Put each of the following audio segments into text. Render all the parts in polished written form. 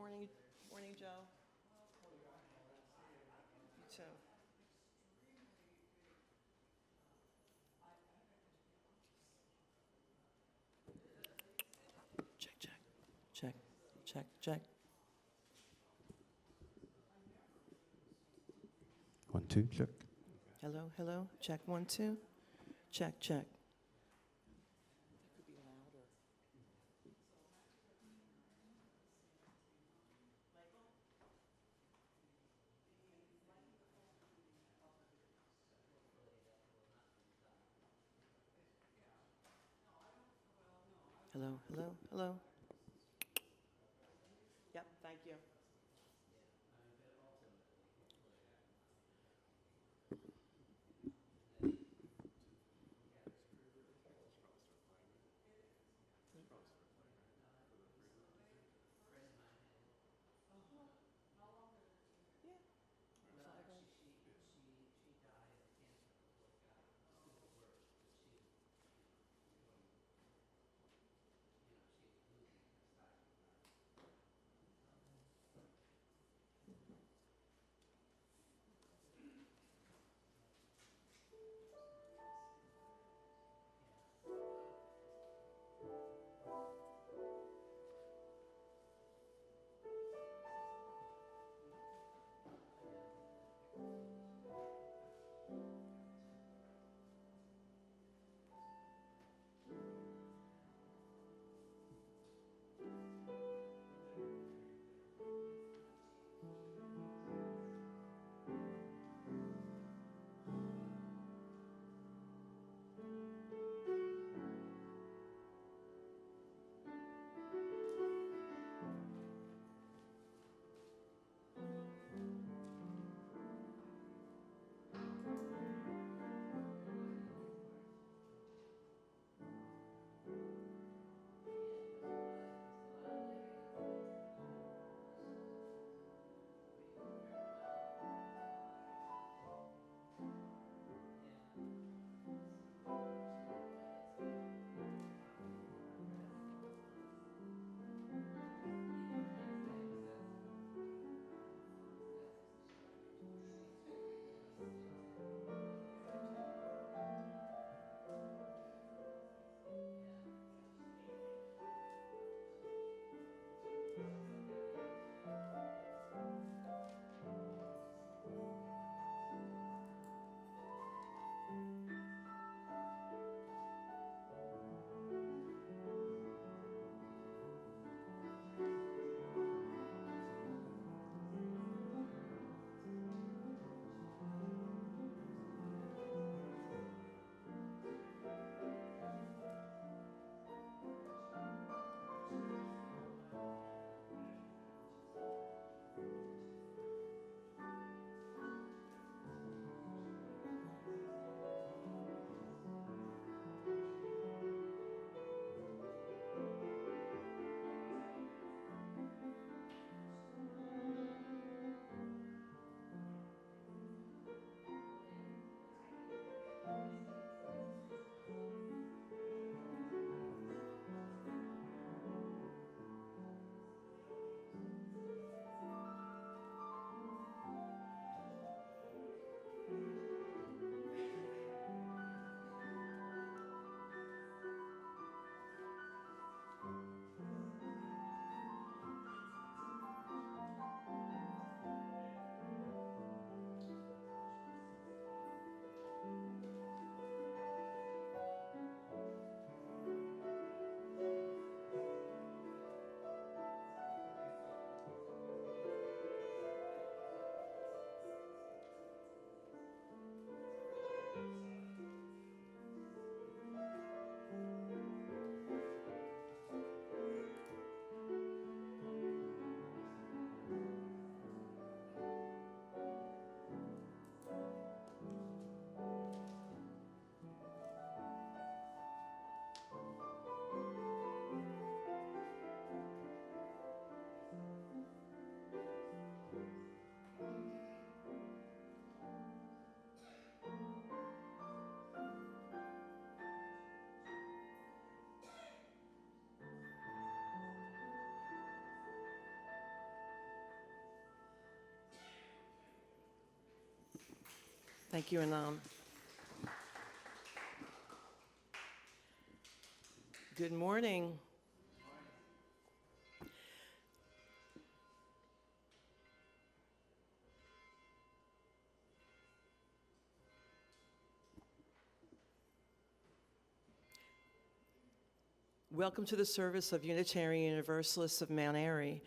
Morning, morning, Joe. You too. Check, check, check, check, check. 1, 2, check. Hello, hello. Check, 1, 2. Check, check. That could be louder. Hello, hello, hello. Yep, thank you. Thank you, Anam. Good morning. Welcome to the service of Unitarian Universalists of Mount Airy.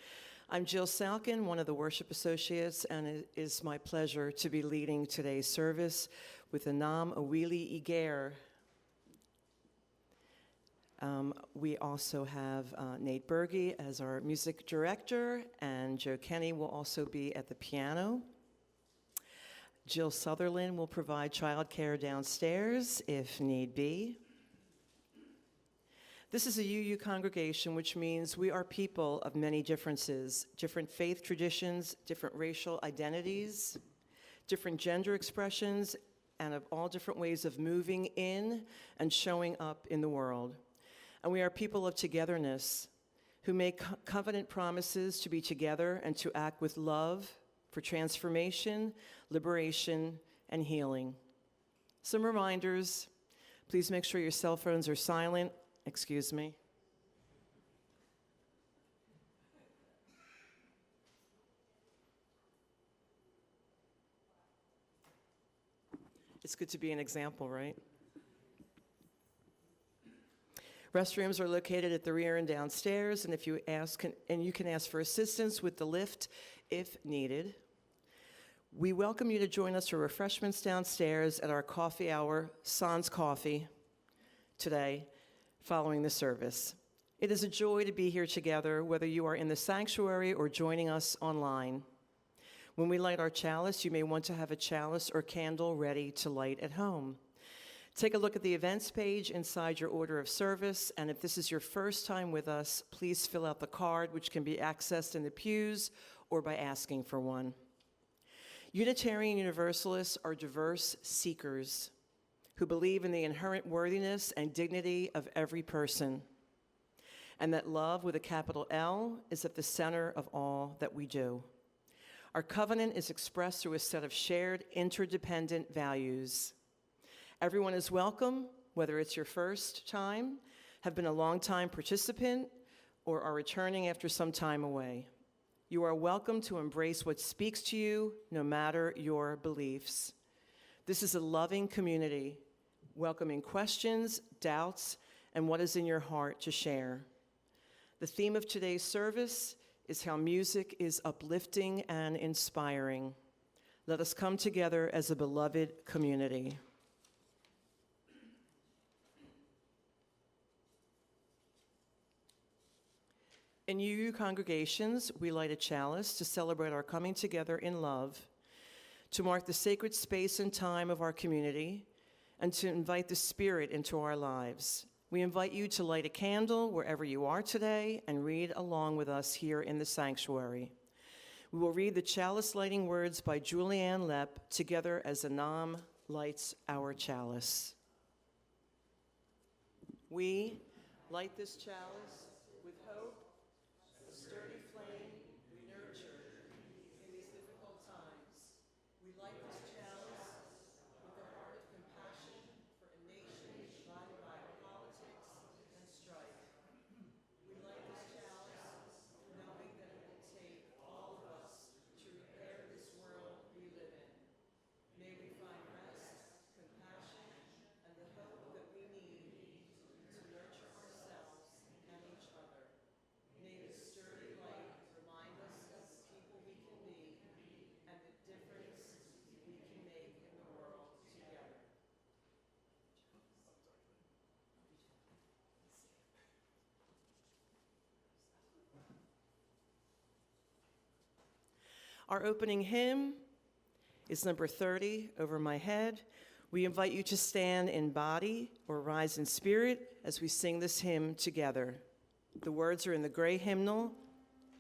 I'm Jill Salkin, one of the worship associates, and it is my pleasure to be leading today's service with Anam Awili Iger. We also have Nate Berge as our music director, and Joe Kenny will also be at the piano. Jill Sutherland will provide childcare downstairs if need be. This is a UU congregation, which means we are people of many differences, different faith traditions, different racial identities, different gender expressions, and of all different ways of moving in and showing up in the world. And we are people of togetherness who make covenant promises to be together and to act with love for transformation, liberation, and healing. Some reminders. Please make sure your cell phones are silent. Excuse me. It's good to be an example, right? Restrooms are located at the rear and downstairs, and if you ask, and you can ask for assistance with the lift if needed. We welcome you to join us for refreshments downstairs at our coffee hour, Sans Coffee, today, following the service. It is a joy to be here together, whether you are in the sanctuary or joining us online. When we light our chalice, you may want to have a chalice or candle ready to light at home. Take a look at the events page inside your order of service, and if this is your first time with us, please fill out the card, which can be accessed in the pews or by asking for one. Unitarian Universalists are diverse seekers who believe in the inherent worthiness and dignity of every person, and that love with a capital L is at the center of all that we do. Our covenant is expressed through a set of shared, interdependent values. Everyone is welcome, whether it's your first time, have been a long-time participant, or are returning after some time away. You are welcome to embrace what speaks to you, no matter your beliefs. This is a loving community, welcoming questions, doubts, and what is in your heart to share. The theme of today's service is how music is uplifting and inspiring. Let us come together as a beloved community. In UU congregations, we light a chalice to celebrate our coming together in love, to mark the sacred space and time of our community, and to invite the Spirit into our lives. We invite you to light a candle wherever you are today and read along with us here in the sanctuary. We will read the chalice lighting words by Julianne Lepp together as Anam lights our chalice. We light this chalice with hope, a sturdy flame we nurture in these difficult times. We light this chalice with a heart of compassion for a nation divided by politics and strife. We light this chalice knowing that it will take all of us to repair this world we live in. May we find rest, compassion, and the hope that we need to nurture ourselves and each other. May this sturdy light remind us of the people we can be and the difference we can make in the world together. Our opening hymn is number 30, Over My Head. We invite you to stand in body or rise in spirit as we sing this hymn together. The words are in the gray hymnal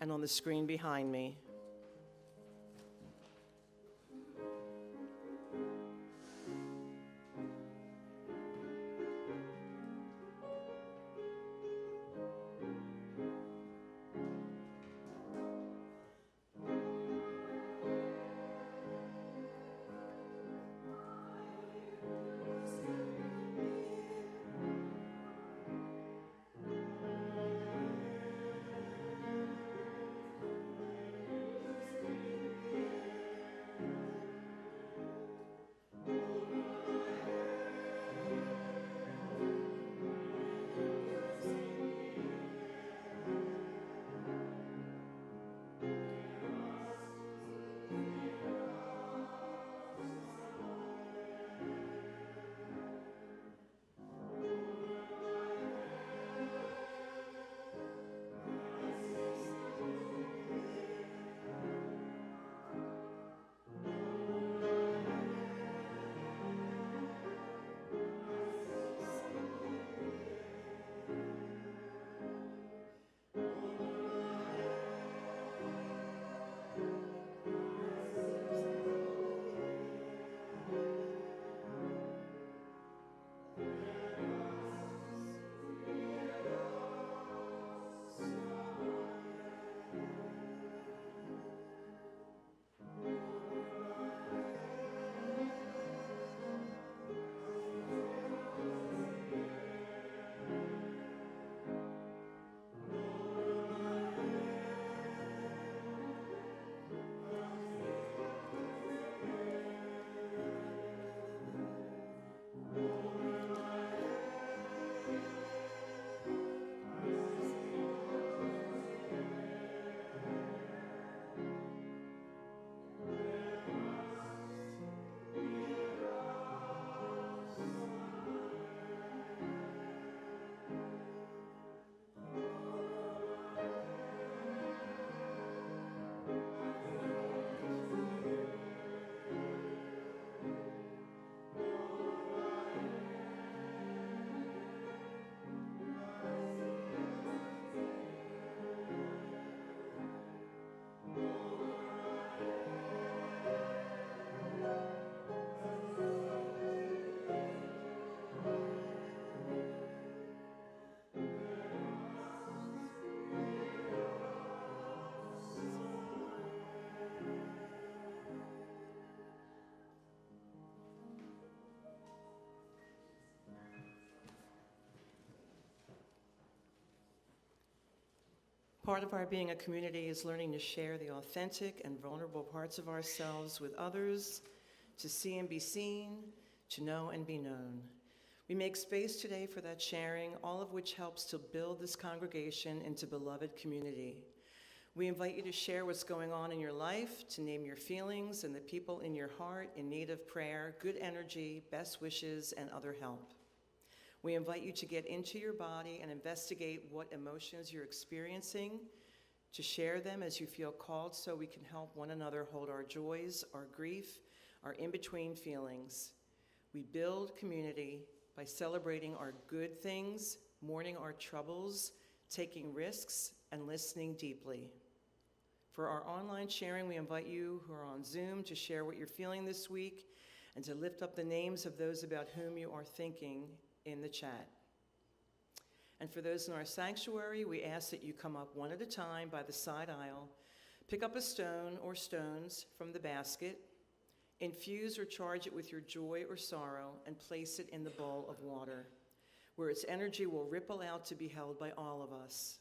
and on the screen behind me. Part of our being a community is learning to share the authentic and vulnerable parts of ourselves with others, to see and be seen, to know and be known. We make space today for that sharing, all of which helps to build this congregation into beloved community. We invite you to share what's going on in your life, to name your feelings and the people in your heart in need of prayer, good energy, best wishes, and other help. We invite you to get into your body and investigate what emotions you're experiencing, to share them as you feel called so we can help one another hold our joys, our grief, our in-between feelings. We build community by celebrating our good things, mourning our troubles, taking risks, and listening deeply. For our online sharing, we invite you who are on Zoom to share what you're feeling this week and to lift up the names of those about whom you are thinking in the chat. And for those in our sanctuary, we ask that you come up one at a time by the side aisle, pick up a stone or stones from the basket, infuse or charge it with your joy or sorrow, and place it in the bowl of water, where its energy will ripple out to be held by all of us.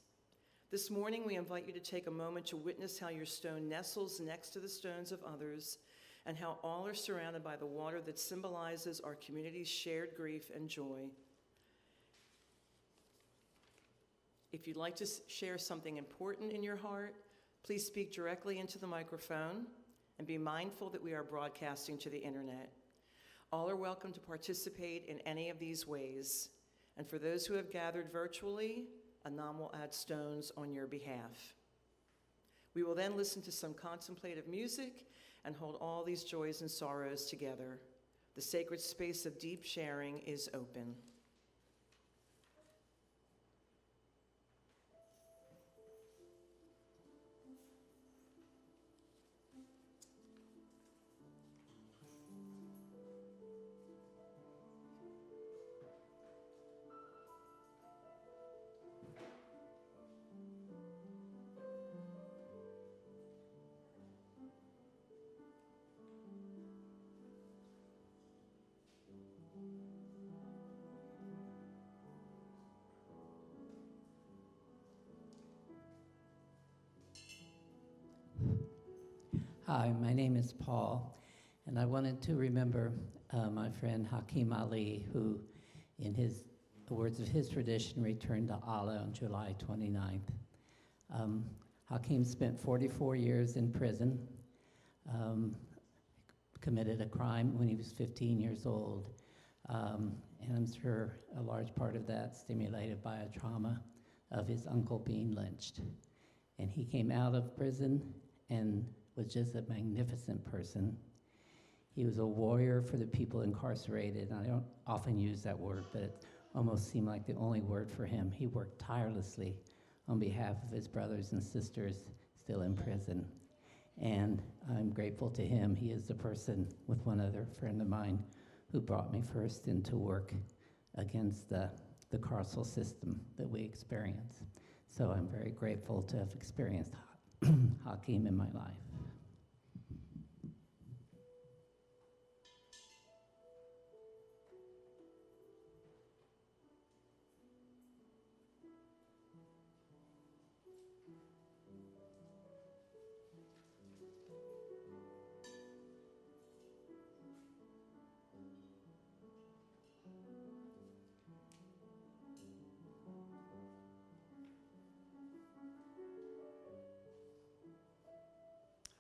This morning, we invite you to take a moment to witness how your stone nestles next to the stones of others, and how all are surrounded by the water that symbolizes our community's shared grief and joy. If you'd like to share something important in your heart, please speak directly into the microphone, and be mindful that we are broadcasting to the internet. All are welcome to participate in any of these ways. And for those who have gathered virtually, Anam will add stones on your behalf. We will then listen to some contemplative music and hold all these joys and sorrows together. The sacred space of deep sharing is open. Hi, my name is Paul, and I wanted to remember my friend Hakeem Ali, who, in the words of his tradition, returned to Allah on July 29th. Hakeem spent 44 years in prison, committed a crime when he was 15 years old, and I'm sure a large part of that stimulated by a trauma of his uncle being lynched. And he came out of prison and was just a magnificent person. He was a warrior for the people incarcerated. And I don't often use that word, but it almost seemed like the only word for him. He worked tirelessly on behalf of his brothers and sisters still in prison. And I'm grateful to him. He is the person, with one other friend of mine, who brought me first into work against the carceral system that we experience. So I'm very grateful to have experienced Hakeem in my life.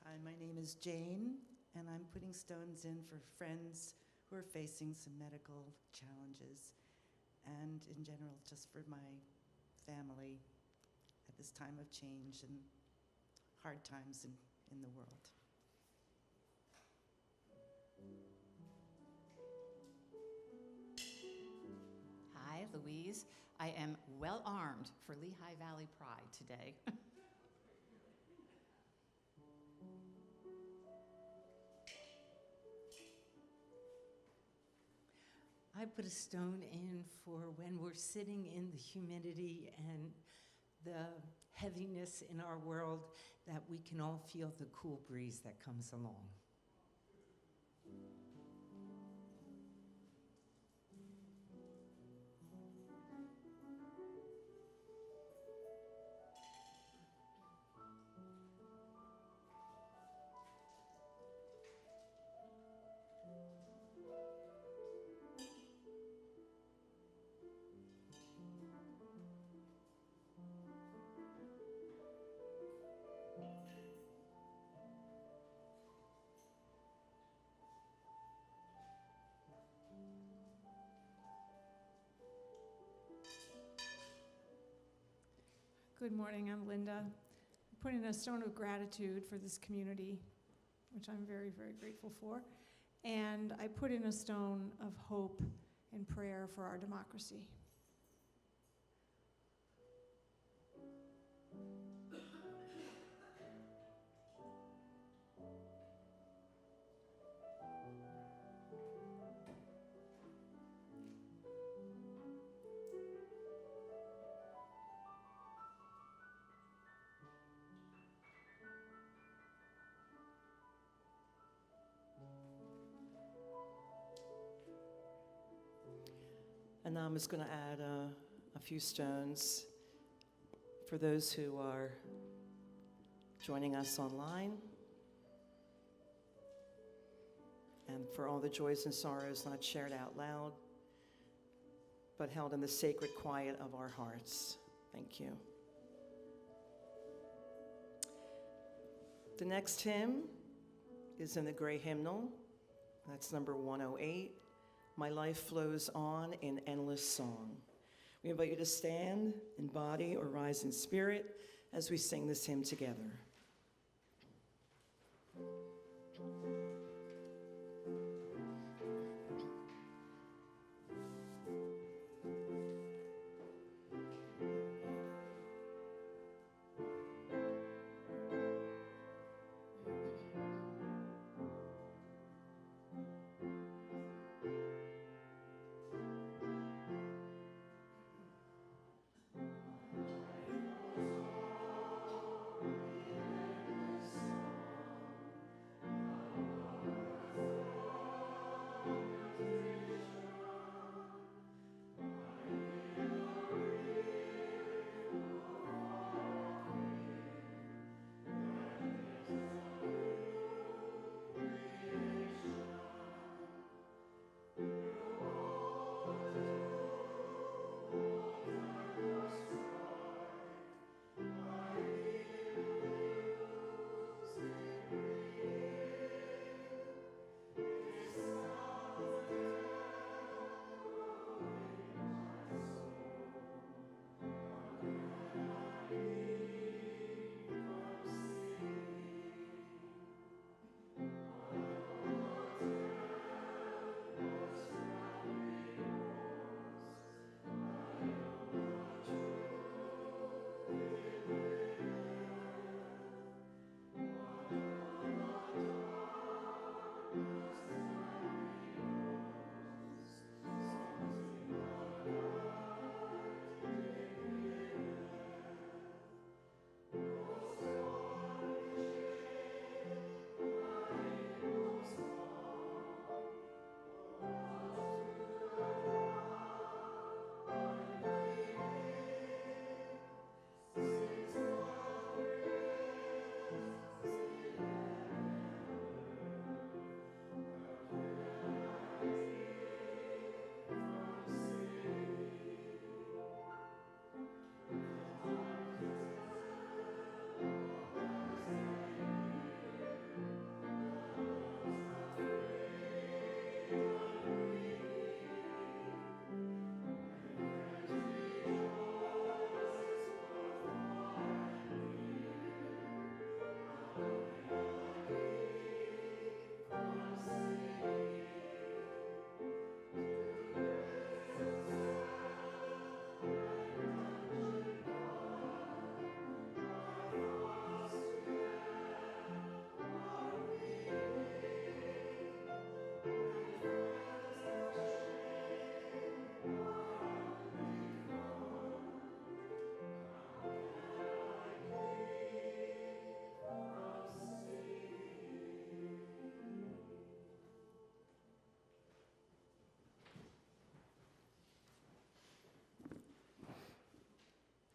Hi, my name is Jane, and I'm putting stones in for friends who are facing some medical challenges, and in general, just for my family at this time of change and hard times in the world. Hi, Louise. I am well armed for Lehigh Valley Pride today. I put a stone in for when we're sitting in the humidity and the heaviness in our world, that we can all feel the cool breeze that comes along. Good morning, I'm Linda. I'm putting a stone of gratitude for this community, which I'm very, very grateful for. And I put in a stone of hope and prayer for our democracy. And now I'm just going to add a few stones for those who are joining us online, and for all the joys and sorrows not shared out loud, but held in the sacred quiet of our hearts. Thank you. The next hymn is in the gray hymnal. That's number 108. My life flows on in endless song. We invite you to stand in body or rise in spirit as we sing this hymn together.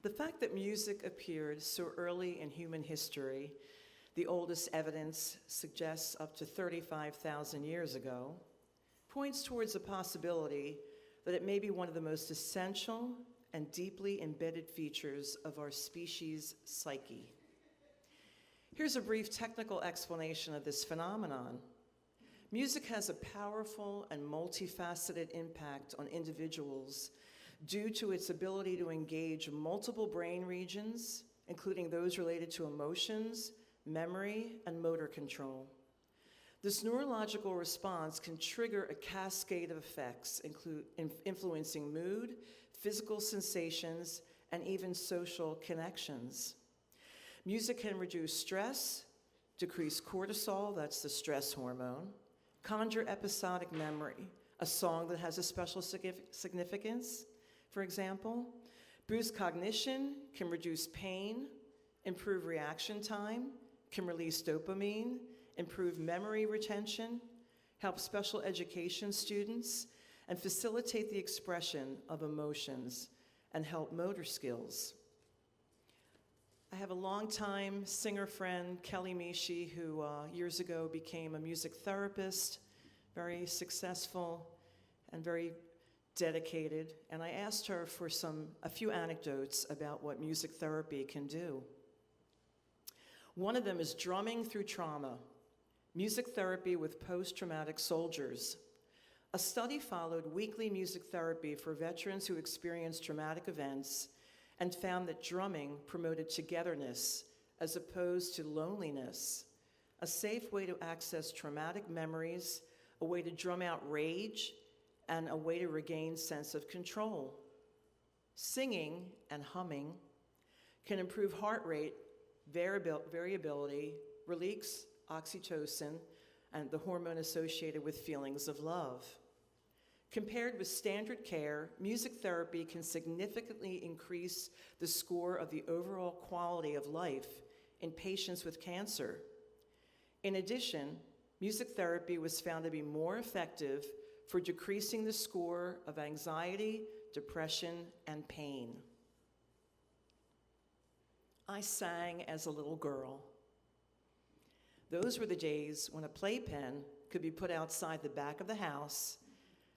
The fact that music appeared so early in human history, the oldest evidence suggests up to 35,000 years ago, points towards the possibility that it may be one of the most essential and deeply embedded features of our species' psyche. Here's a brief technical explanation of this phenomenon. Music has a powerful and multifaceted impact on individuals due to its ability to engage multiple brain regions, including those related to emotions, memory, and motor control. This neurological response can trigger a cascade of effects, influencing mood, physical sensations, and even social connections. Music can reduce stress, decrease cortisol, that's the stress hormone, conjure episodic memory, a song that has a special significance, for example, boost cognition, can reduce pain, improve reaction time, can release dopamine, improve memory retention, help special education students, and facilitate the expression of emotions and help motor skills. I have a longtime singer friend, Kelly Mishi, who years ago became a music therapist, very successful and very dedicated, and I asked her for a few anecdotes about what music therapy can do. One of them is drumming through trauma, music therapy with post-traumatic soldiers. A study followed weekly music therapy for veterans who experienced traumatic events and found that drumming promoted togetherness as opposed to loneliness, a safe way to access traumatic memories, a way to drum out rage, and a way to regain sense of control. Singing and humming can improve heart rate variability, release oxytocin, and the hormone associated with feelings of love. Compared with standard care, music therapy can significantly increase the score of the overall quality of life in patients with cancer. In addition, music therapy was found to be more effective for decreasing the score of anxiety, depression, and pain. I sang as a little girl. Those were the days when a playpen could be put outside the back of the house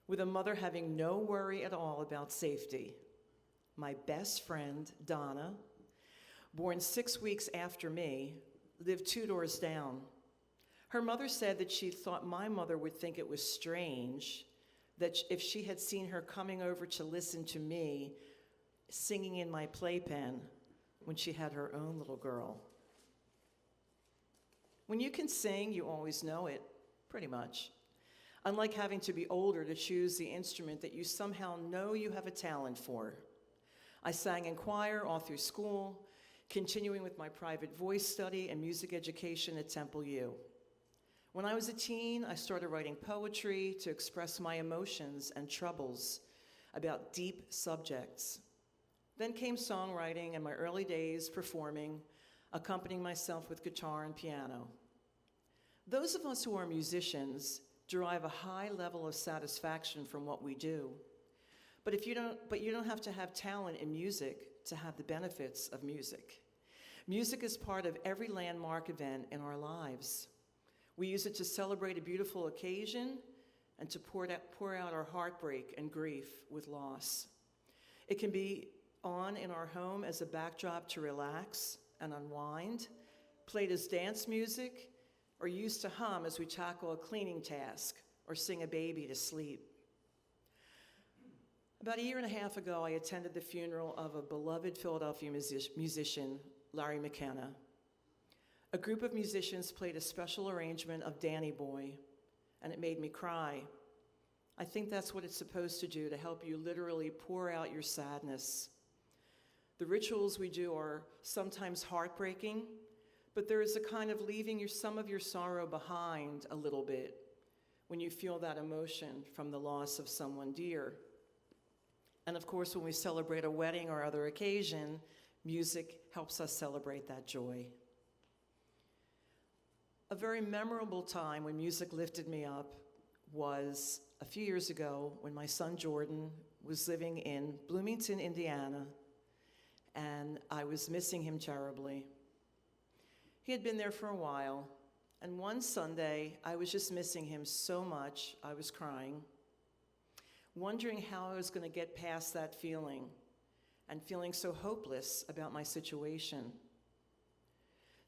with a mother having no worry at all about safety. My best friend, Donna, born 6 weeks after me, lived 2 doors down. Her mother said that she thought my mother would think it was strange that if she had seen her coming over to listen to me singing in my playpen when she had her own little girl. When you can sing, you always know it, pretty much. Unlike having to be older to choose the instrument that you somehow know you have a talent for. I sang in choir all through school, continuing with my private voice study and music education at Temple U. When I was a teen, I started writing poetry to express my emotions and troubles about deep subjects. Then came songwriting and my early days performing, accompanying myself with guitar and piano. Those of us who are musicians derive a high level of satisfaction from what we do. But you don't have to have talent in music to have the benefits of music. Music is part of every landmark event in our lives. We use it to celebrate a beautiful occasion and to pour out our heartbreak and grief with loss. It can be on in our home as a backdrop to relax and unwind, played as dance music, or used to hum as we tackle a cleaning task or sing a baby to sleep. About 1.5 years ago, I attended the funeral of a beloved Philadelphia musician, Larry McKenna. A group of musicians played a special arrangement of Danny Boy, and it made me cry. I think that's what it's supposed to do, to help you literally pour out your sadness. The rituals we do are sometimes heartbreaking, but there is a kind of leaving some of your sorrow behind a little bit when you feel that emotion from the loss of someone dear. And of course, when we celebrate a wedding or other occasion, music helps us celebrate that joy. A very memorable time when music lifted me up was a few years ago when my son Jordan was living in Bloomington, Indiana, and I was missing him terribly. He had been there for a while, and one Sunday I was just missing him so much I was crying, wondering how I was going to get past that feeling and feeling so hopeless about my situation.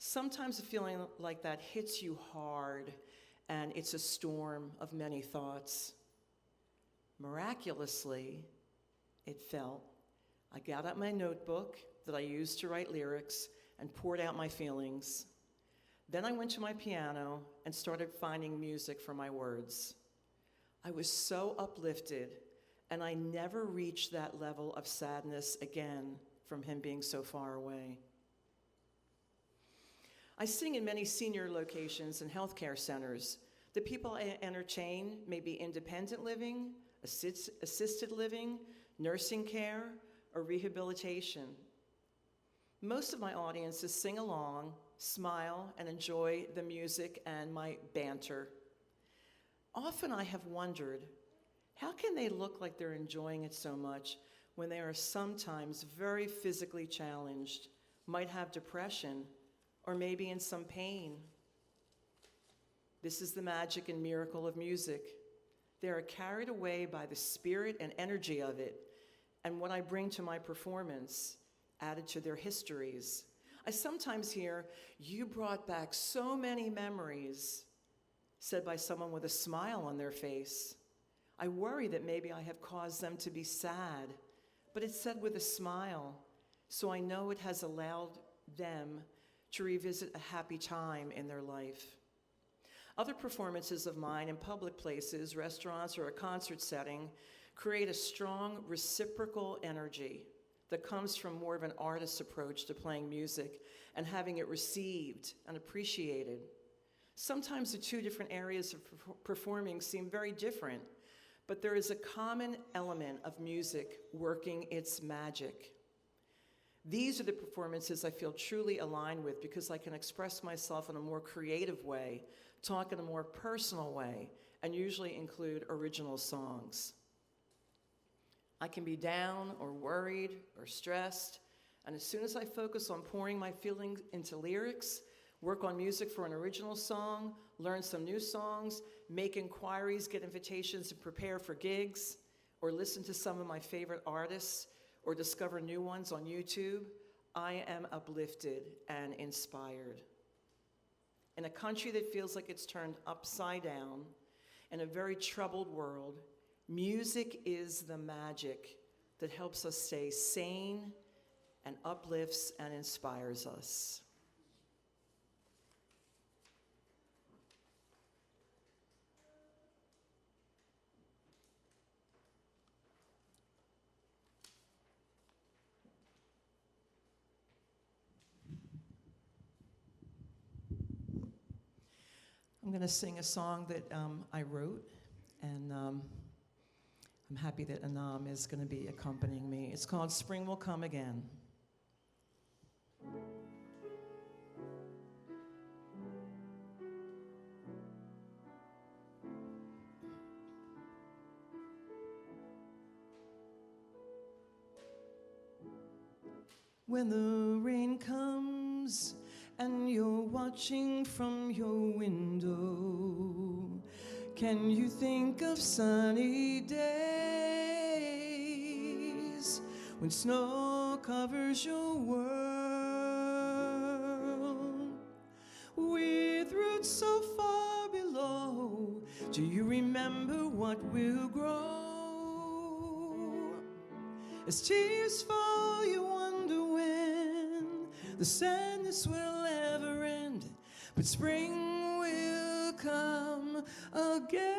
Sometimes a feeling like that hits you hard, and it's a storm of many thoughts. Miraculously, it felt. I got out my notebook that I used to write lyrics and poured out my feelings. Then I went to my piano and started finding music for my words. I was so uplifted, and I never reached that level of sadness again from him being so far away. I sing in many senior locations and healthcare centers. The people I entertain may be independent living, assisted living, nursing care, or rehabilitation. Most of my audiences sing along, smile, and enjoy the music and my banter. Often I have wondered, how can they look like they're enjoying it so much when they are sometimes very physically challenged, might have depression, or maybe in some pain? This is the magic and miracle of music. They are carried away by the spirit and energy of it, and what I bring to my performance, added to their histories. I sometimes hear, "You brought back so many memories," said by someone with a smile on their face. I worry that maybe I have caused them to be sad, but it's said with a smile, so I know it has allowed them to revisit a happy time in their life. Other performances of mine in public places, restaurants, or a concert setting create a strong reciprocal energy that comes from more of an artist's approach to playing music and having it received and appreciated. Sometimes the two different areas of performing seem very different, but there is a common element of music working its magic. These are the performances I feel truly aligned with because I can express myself in a more creative way, talk in a more personal way, and usually include original songs. I can be down or worried or stressed, and as soon as I focus on pouring my feelings into lyrics, work on music for an original song, learn some new songs, make inquiries, get invitations, and prepare for gigs, or listen to some of my favorite artists, or discover new ones on YouTube, I am uplifted and inspired. In a country that feels like it's turned upside down, in a very troubled world, music is the magic that helps us stay sane and uplifts and inspires us. I'm going to sing a song that I wrote, and I'm happy that Anam is going to be accompanying me. It's called Spring Will Come Again. When the rain comes and you're watching from your window, can you think of sunny days when snow covers your world with roots so far below? Do you remember what will grow? As tears fall, you wonder when the sadness will ever end, but spring will come again.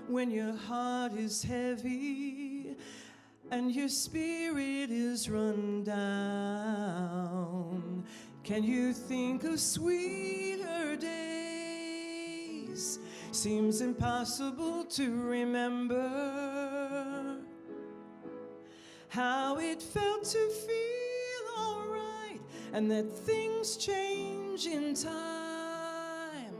When your heart is heavy and your spirit is run down, can you think of sweeter days? Seems impossible to remember how it felt to feel all right, and that things change in time.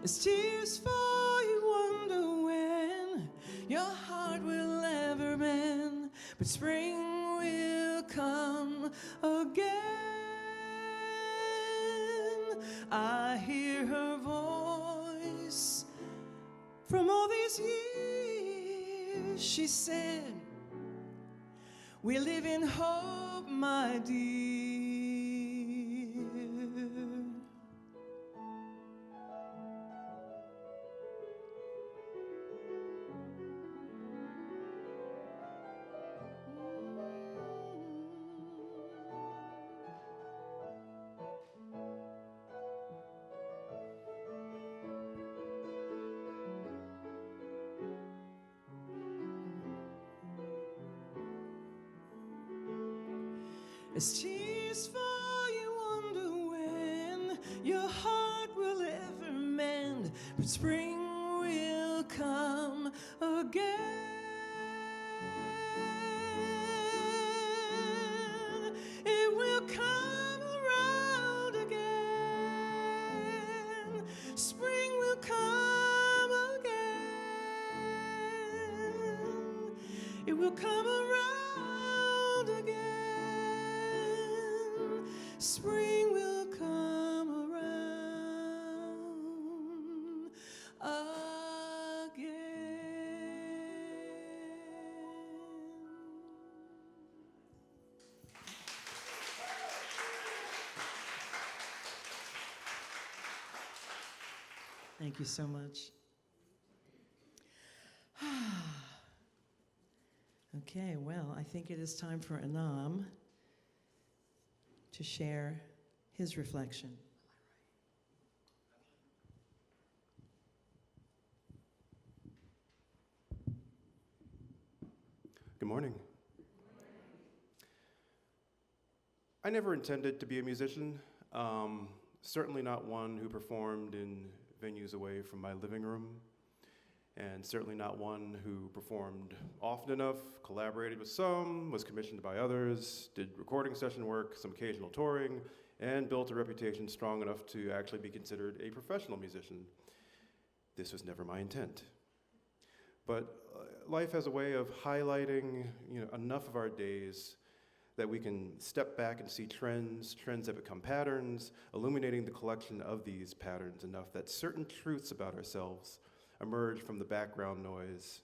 As tears fall, you wonder when your heart will ever mend, but spring will come again. I hear her voice from all these years. She said, we live in hope, my dear. As tears fall, you wonder when your heart will ever mend, but spring will come again. It will come around again. Spring will come again. It will come around again. Spring will come around again. Thank you so much. Okay, well, I think it is time for Anam to share his reflection. Good morning. I never intended to be a musician, certainly not one who performed in venues away from my living room, and certainly not one who performed often enough, collaborated with some, was commissioned by others, did recording session work, some occasional touring, and built a reputation strong enough to actually be considered a professional musician. This was never my intent. But life has a way of highlighting, enough of our days that we can step back and see trends that become patterns, illuminating the collection of these patterns enough that certain truths about ourselves emerge from the background noise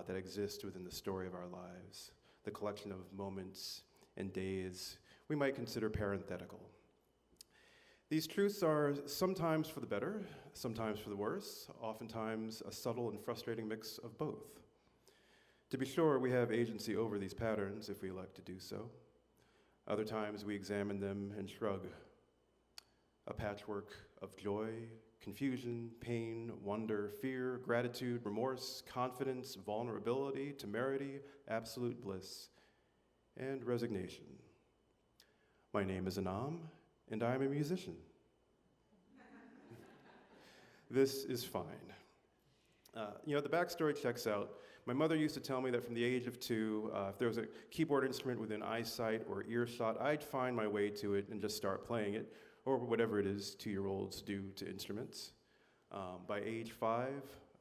that exists within the story of our lives, the collection of moments and days we might consider parenthetical. These truths are sometimes for the better, sometimes for the worse, oftentimes a subtle and frustrating mix of both. To be sure, we have agency over these patterns if we elect to do so. Other times we examine them and shrug. A patchwork of joy, confusion, pain, wonder, fear, gratitude, remorse, confidence, vulnerability, temerity, absolute bliss, and resignation. My name is Anam, and I am a musician. This is fine. The backstory checks out. My mother used to tell me that from the age of 2, if there was a keyboard instrument within eyesight or earshot, I'd find my way to it and just start playing it, or whatever it is 2-year-olds do to instruments. By age 5,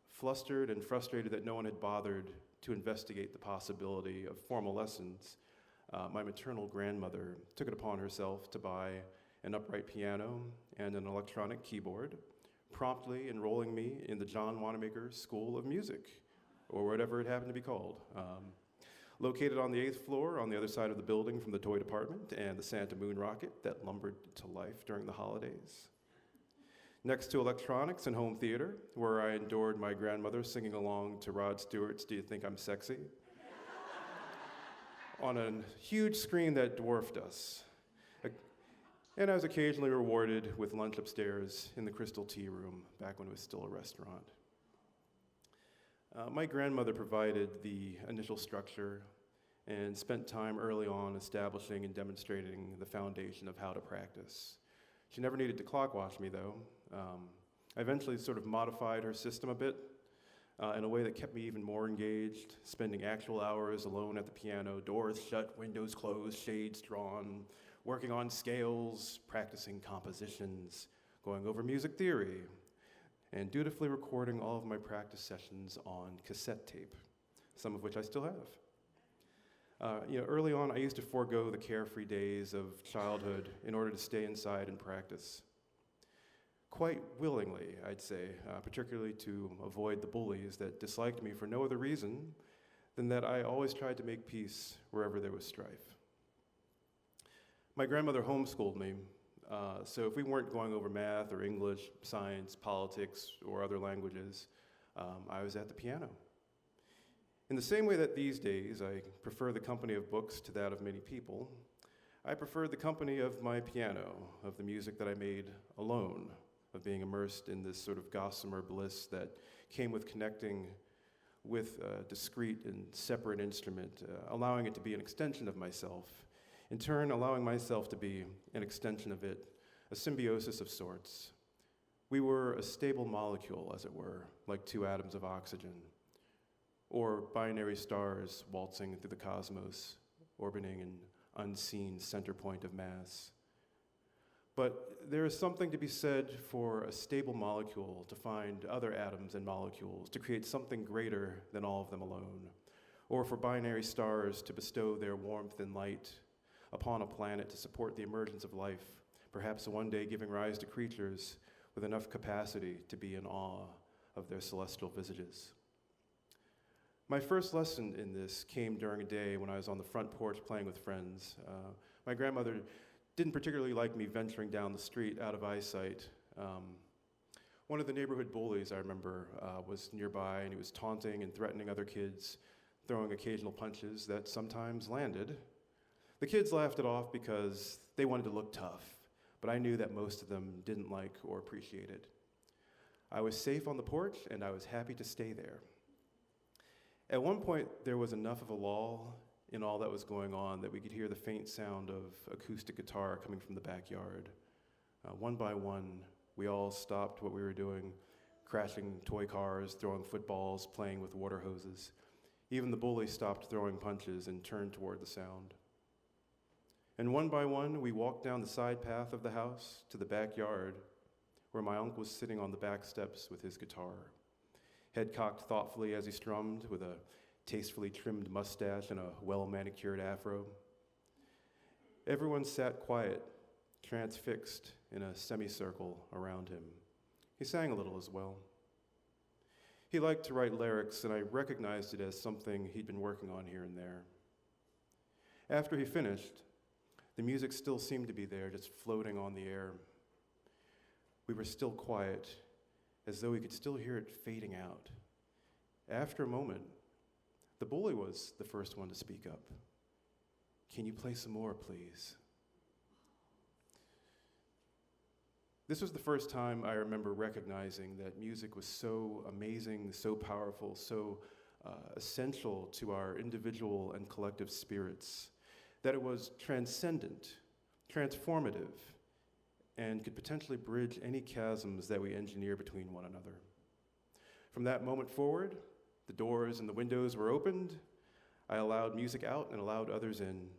flustered and frustrated that no one had bothered to investigate the possibility of formal lessons, my maternal grandmother took it upon herself to buy an upright piano and an electronic keyboard, promptly enrolling me in the John Wanamaker School of Music, or whatever it happened to be called. Located on the 8th floor on the other side of the building from the toy department and the Santa Moon rocket that lumbered to life during the holidays. Next to electronics and home theater, where I endured my grandmother singing along to Rod Stewart's Do You Think I'm Sexy? On a huge screen that dwarfed us. And I was occasionally rewarded with lunch upstairs in the Crystal Tea Room, back when it was still a restaurant. My grandmother provided the initial structure and spent time early on establishing and demonstrating the foundation of how to practice. She never needed to clock watch me, though. I eventually sort of modified her system a bit in a way that kept me even more engaged, spending actual hours alone at the piano, doors shut, windows closed, shades drawn, working on scales, practicing compositions, going over music theory, and dutifully recording all of my practice sessions on cassette tape, some of which I still have. Early on, I used to forego the carefree days of childhood in order to stay inside and practice. Quite willingly, I'd say, particularly to avoid the bullies that disliked me for no other reason than that I always tried to make peace wherever there was strife. My grandmother homeschooled me, so if we weren't going over math or English, science, politics, or other languages, I was at the piano. In the same way that these days I prefer the company of books to that of many people, I prefer the company of my piano, of the music that I made alone, of being immersed in this sort of gossamer bliss that came with connecting with a discrete and separate instrument, allowing it to be an extension of myself in turn allowing myself to be an extension of it, a symbiosis of sorts. We were a stable molecule, as it were, like two atoms of oxygen, or binary stars waltzing through the cosmos, orbiting an unseen center point of mass. But there is something to be said for a stable molecule to find other atoms and molecules, to create something greater than all of them alone, or for binary stars to bestow their warmth and light upon a planet to support the emergence of life, perhaps one day giving rise to creatures with enough capacity to be in awe of their celestial visages. My first lesson in this came during a day when I was on the front porch playing with friends. My grandmother didn't particularly like me venturing down the street out of eyesight. One of the neighborhood bullies, I remember, was nearby, and he was taunting and threatening other kids, throwing occasional punches that sometimes landed. The kids laughed it off because they wanted to look tough, but I knew that most of them didn't like or appreciate it. I was safe on the porch, and I was happy to stay there. At one point, there was enough of a lull in all that was going on that we could hear the faint sound of acoustic guitar coming from the backyard. One by one, we all stopped what we were doing, crashing toy cars, throwing footballs, playing with water hoses. Even the bully stopped throwing punches and turned toward the sound. And one by one, we walked down the side path of the house to the backyard, where my uncle was sitting on the back steps with his guitar, head cocked thoughtfully as he strummed, with a tastefully trimmed mustache and a well-manicured afro. Everyone sat quiet, transfixed in a semicircle around him. He sang a little as well. He liked to write lyrics, and I recognized it as something he'd been working on here and there. After he finished, the music still seemed to be there, just floating on the air. We were still quiet, as though we could still hear it fading out. After a moment, the bully was the first one to speak up. "Can you play some more, please?" This was the first time I remember recognizing that music was so amazing, so powerful, so essential to our individual and collective spirits, that it was transcendent, transformative, and could potentially bridge any chasms that we engineer between one another. From that moment forward, the doors and the windows were opened. I allowed music out and allowed others in.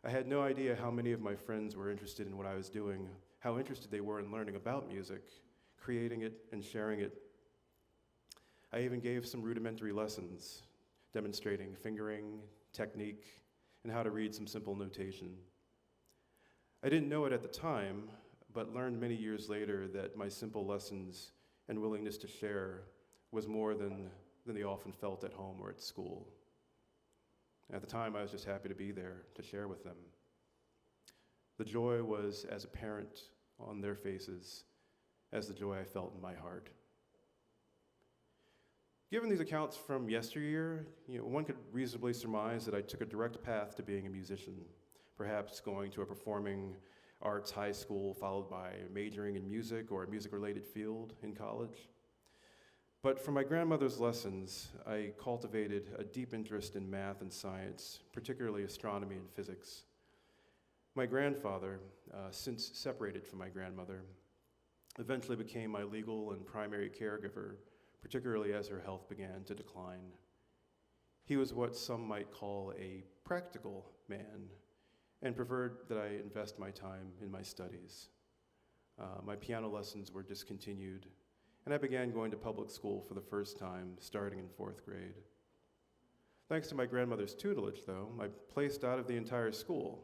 I had no idea how many of my friends were interested in what I was doing, how interested they were in learning about music, creating it, and sharing it. I even gave some rudimentary lessons, demonstrating fingering, technique, and how to read some simple notation. I didn't know it at the time, but learned many years later that my simple lessons and willingness to share was more than they often felt at home or at school. At the time, I was just happy to be there to share with them. The joy was as apparent on their faces as the joy I felt in my heart. Given these accounts from yesteryear, one could reasonably surmise that I took a direct path to being a musician, perhaps going to a performing arts high school, followed by majoring in music or a music-related field in college. But from my grandmother's lessons, I cultivated a deep interest in math and science, particularly astronomy and physics. My grandfather, since separated from my grandmother, eventually became my legal and primary caregiver, particularly as her health began to decline. He was what some might call a practical man, and preferred that I invest my time in my studies. My piano lessons were discontinued, and I began going to public school for the first time, starting in 4th grade. Thanks to my grandmother's tutelage, though, I placed out of the entire school.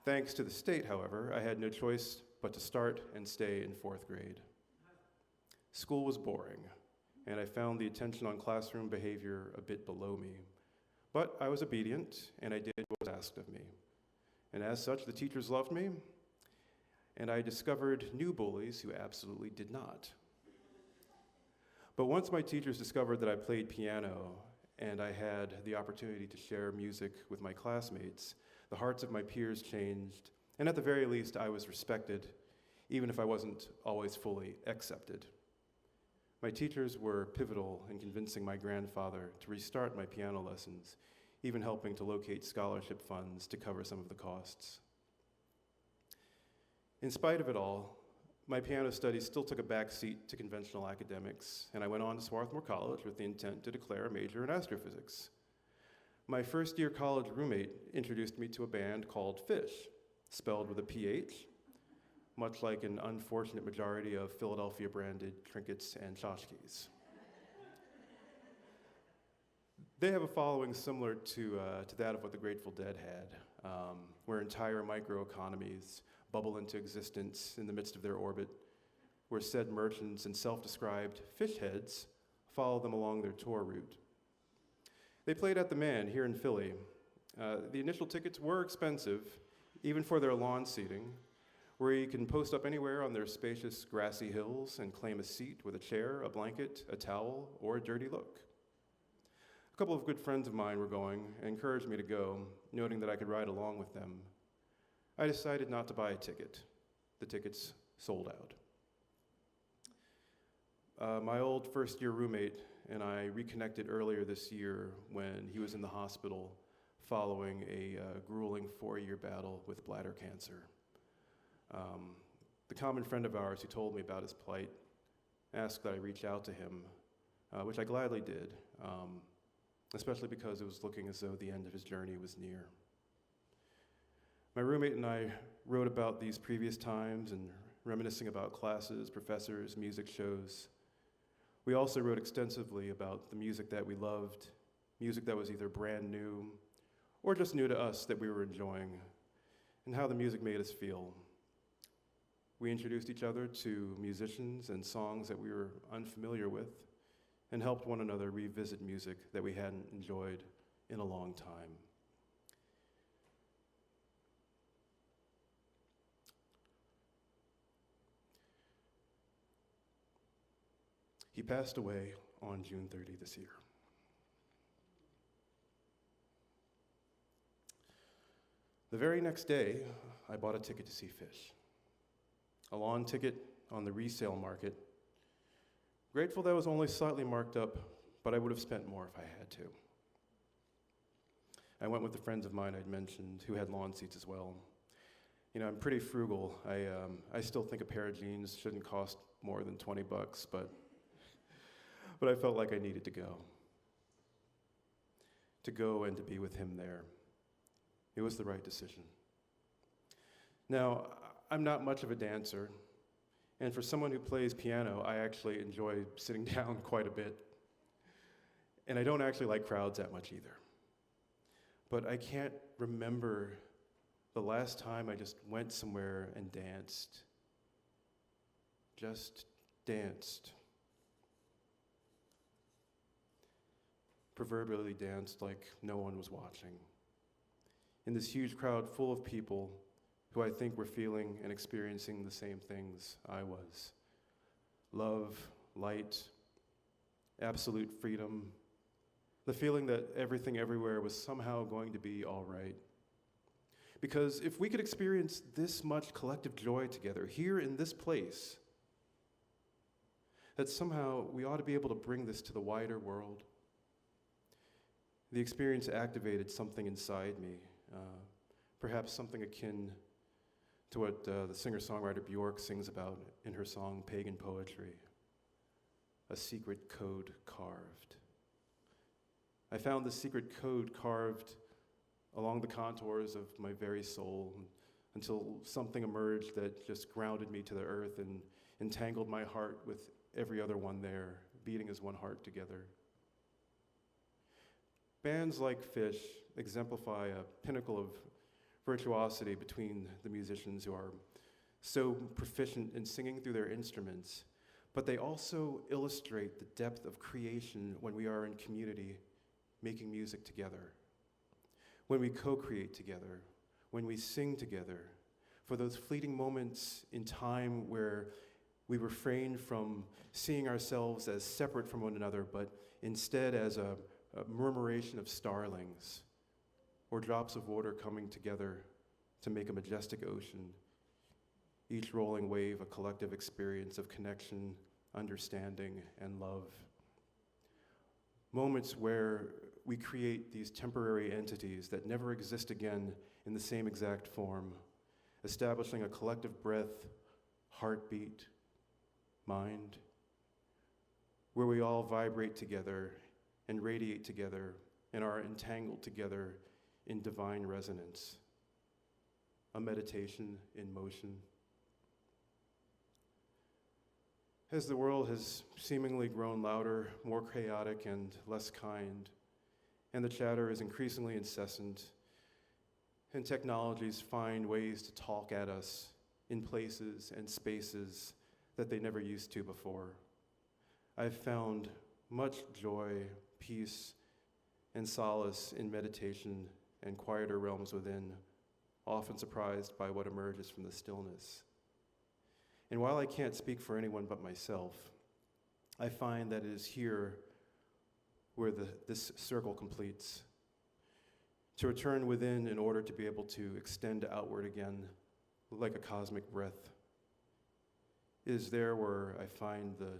Thanks to the state, however, I had no choice but to start and stay in 4th grade. School was boring, and I found the attention on classroom behavior a bit below me. But I was obedient, and I did what was asked of me. And as such, the teachers loved me, and I discovered new bullies who absolutely did not. But once my teachers discovered that I played piano, and I had the opportunity to share music with my classmates, the hearts of my peers changed, and at the very least, I was respected, even if I wasn't always fully accepted. My teachers were pivotal in convincing my grandfather to restart my piano lessons, even helping to locate scholarship funds to cover some of the costs. In spite of it all, my piano studies still took a back seat to conventional academics, and I went on to Swarthmore College with the intent to declare a major in astrophysics. My first-year college roommate introduced me to a band called Fish, spelled with a PH, much like an unfortunate majority of Philadelphia-branded trinkets and tchotchkes. They have a following similar to that of what the Grateful Dead had, where entire microeconomies bubble into existence in the midst of their orbit, where said merchants and self-described fish heads follow them along their tour route. They played at the Man here in Philly. The initial tickets were expensive, even for their lawn seating, where you can post up anywhere on their spacious grassy hills and claim a seat with a chair, a blanket, a towel, or a dirty look. A couple of good friends of mine were going and encouraged me to go, noting that I could ride along with them. I decided not to buy a ticket. The tickets sold out. My old first-year roommate and I reconnected earlier this year when he was in the hospital following a grueling 4-year battle with bladder cancer. The common friend of ours who told me about his plight asked that I reach out to him, which I gladly did, especially because it was looking as though the end of his journey was near. My roommate and I wrote about these previous times and reminiscing about classes, professors, music shows. We also wrote extensively about the music that we loved, music that was either brand new or just new to us that we were enjoying, and how the music made us feel. We introduced each other to musicians and songs that we were unfamiliar with, and helped one another revisit music that we hadn't enjoyed in a long time. He passed away on June 30 this year. The very next day, I bought a ticket to see Fish. A lawn ticket on the resale market. Grateful that it was only slightly marked up, but I would have spent more if I had to. I went with the friends of mine I'd mentioned who had lawn seats as well. You know, I'm pretty frugal. I still think a pair of jeans shouldn't cost more than $20, but I felt like I needed to go and to be with him there. It was the right decision. Now, I'm not much of a dancer, and for someone who plays piano, I actually enjoy sitting down quite a bit. And I don't actually like crowds that much either. But I can't remember the last time I just went somewhere and danced. Just danced. Proverbially danced like no one was watching. In this huge crowd full of people who I think were feeling and experiencing the same things I was. Love, light, absolute freedom, the feeling that everything everywhere was somehow going to be all right. Because if we could experience this much collective joy together here in this place, that somehow we ought to be able to bring this to the wider world. The experience activated something inside me, perhaps something akin to what the singer-songwriter Bjork sings about in her song Pagan Poetry, a secret code carved. I found the secret code carved along the contours of my very soul until something emerged that just grounded me to the earth and entangled my heart with every other one there, beating as one heart together. Bands like Fish exemplify a pinnacle of virtuosity between the musicians who are so proficient in singing through their instruments, but they also illustrate the depth of creation when we are in community making music together, when we co-create together, when we sing together, for those fleeting moments in time where we refrain from seeing ourselves as separate from one another, but instead as a murmuration of starlings or drops of water coming together to make a majestic ocean, each rolling wave a collective experience of connection, understanding, and love. Moments where we create these temporary entities that never exist again in the same exact form, establishing a collective breath, heartbeat, mind, where we all vibrate together and radiate together and are entangled together in divine resonance. A meditation in motion. As the world has seemingly grown louder, more chaotic, and less kind, and the chatter is increasingly incessant, and technologies find ways to talk at us in places and spaces that they never used to before, I've found much joy, peace, and solace in meditation and quieter realms within, often surprised by what emerges from the stillness. And while I can't speak for anyone but myself, I find that it is here where this circle completes. To return within in order to be able to extend outward again, like a cosmic breath. It is there where I find the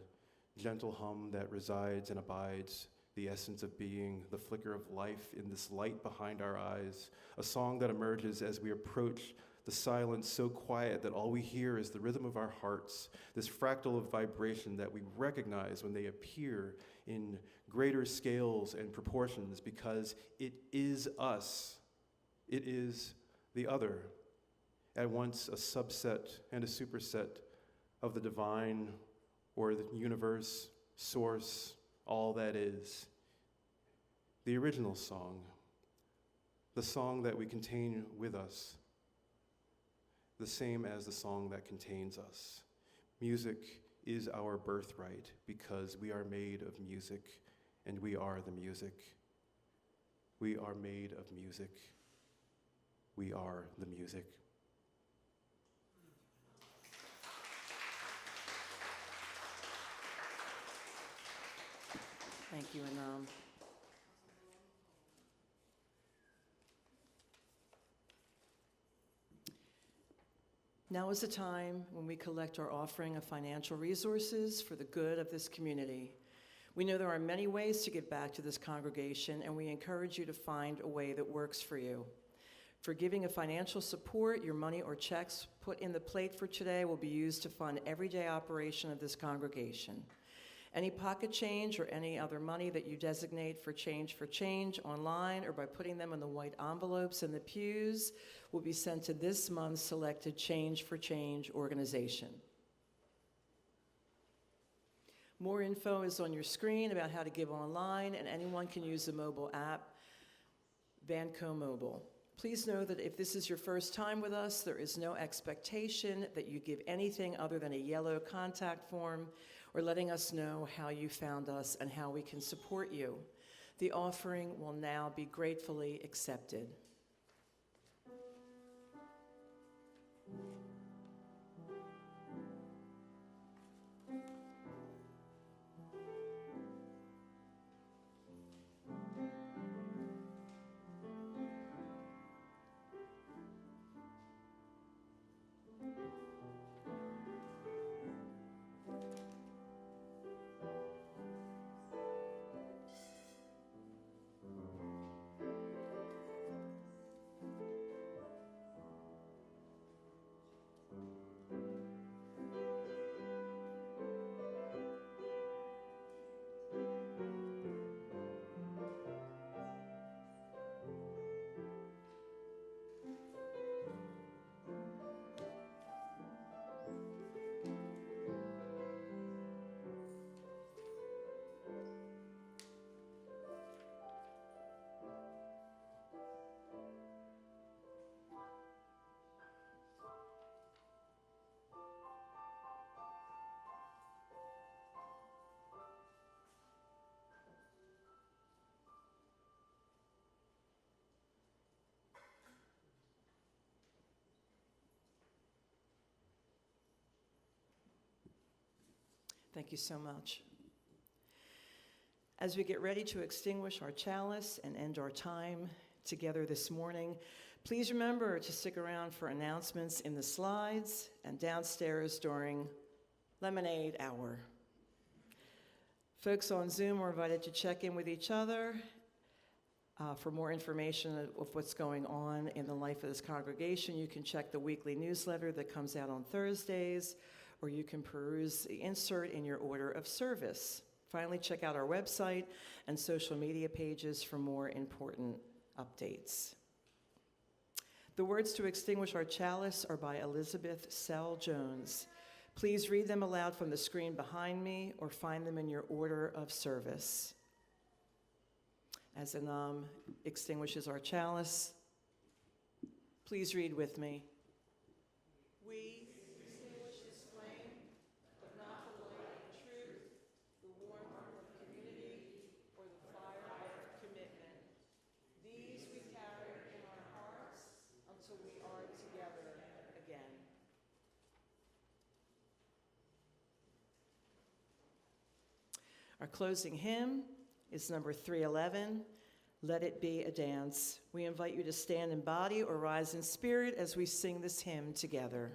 gentle hum that resides and abides, the essence of being, the flicker of life in this light behind our eyes, a song that emerges as we approach the silence so quiet that all we hear is the rhythm of our hearts, this fractal of vibration that we recognize when they appear in greater scales and proportions because it is us. It is the other, at once a subset and a superset of the divine or the universe, source, all that is. The original song, the song that we contain with us, the same as the song that contains us. Music is our birthright because we are made of music and we are the music. We are made of music. We are the music. Thank you, Anam. Now is the time when we collect our offering of financial resources for the good of this community. We know there are many ways to give back to this congregation, and we encourage you to find a way that works for you. For giving a financial support, your money or checks put in the plate for today will be used to fund everyday operation of this congregation. Any pocket change or any other money that you designate for change online or by putting them in the white envelopes in the pews will be sent to this month's selected Change for Change organization. More info is on your screen about how to give online, and anyone can use the mobile app, Vanco Mobile. Please know that if this is your first time with us, there is no expectation that you give anything other than a yellow contact form or letting us know how you found us and how we can support you. The offering will now be gratefully accepted. Thank you so much. As we get ready to extinguish our chalice and end our time together this morning, please remember to stick around for announcements in the slides and downstairs during Lemonade Hour. Folks on Zoom are invited to check in with each other For more information of what's going on in the life of this congregation, you can check the weekly newsletter that comes out on Thursdays, or you can peruse the insert in your order of service. Finally, check out our website and social media pages for more important updates. The words to extinguish our chalice are by Elizabeth Sell Jones. Please read them aloud from the screen behind me or find them in your order of service. As Anam extinguishes our chalice, please read with me. We extinguish this flame, but not the light of truth, the warmth of community, or the fire of commitment. These we carry in our hearts until we are together again. Our closing hymn is number 311, Let It Be a Dance. We invite you to stand in body or rise in spirit as we sing this hymn together.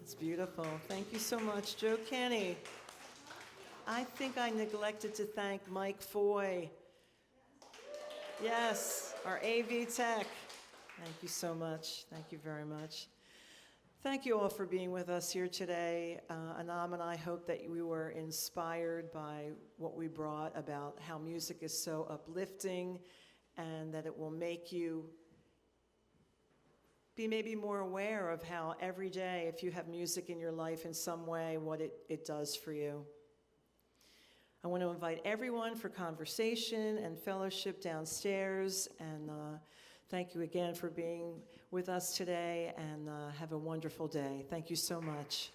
It's beautiful. Thank you so much, Joe Kenny. I think I neglected to thank Mike Foy. Yes, our AV tech. Thank you so much. Thank you very much. Thank you all for being with us here today. Anam and I hope that we were inspired by what we brought about how music is so uplifting, and that it will make you be maybe more aware of how every day, if you have music in your life in some way, what it does for you. I want to invite everyone for conversation and fellowship downstairs, and thank you again for being with us today, and have a wonderful day. Thank you so much.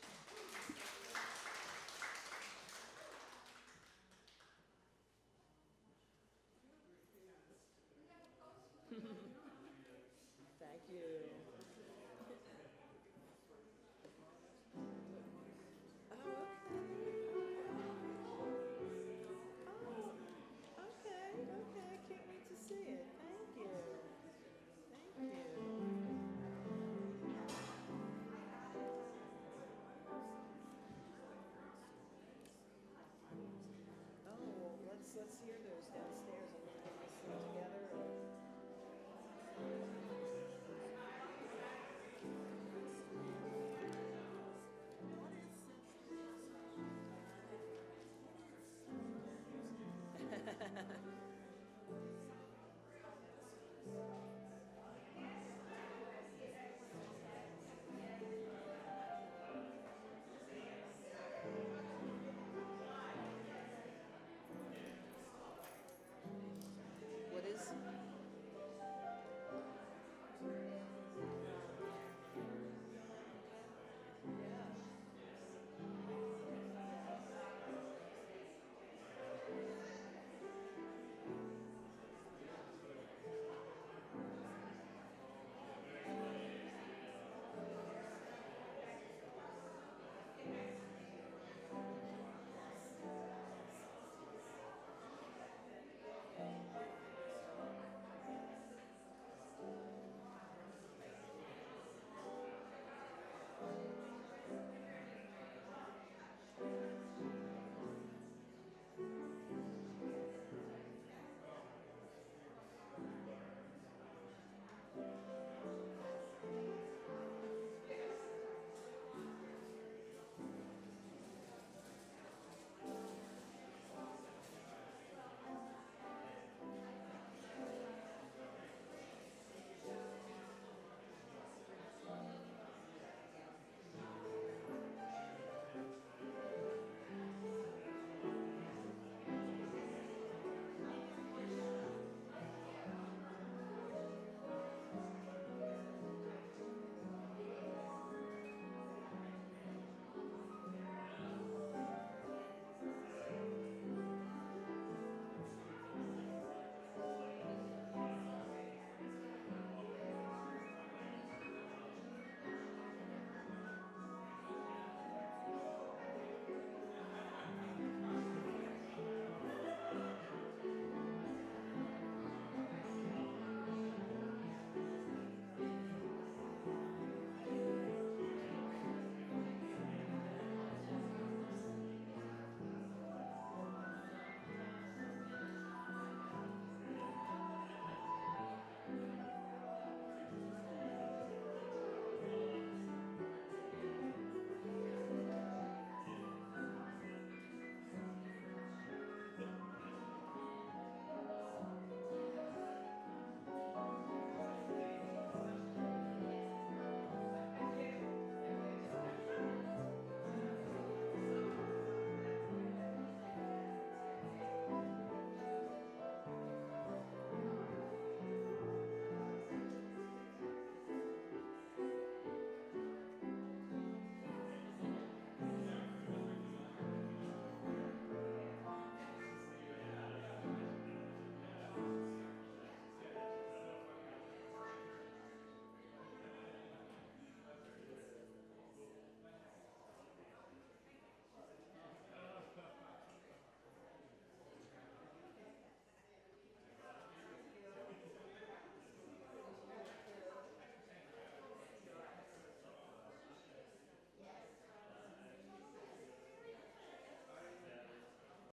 Thank you.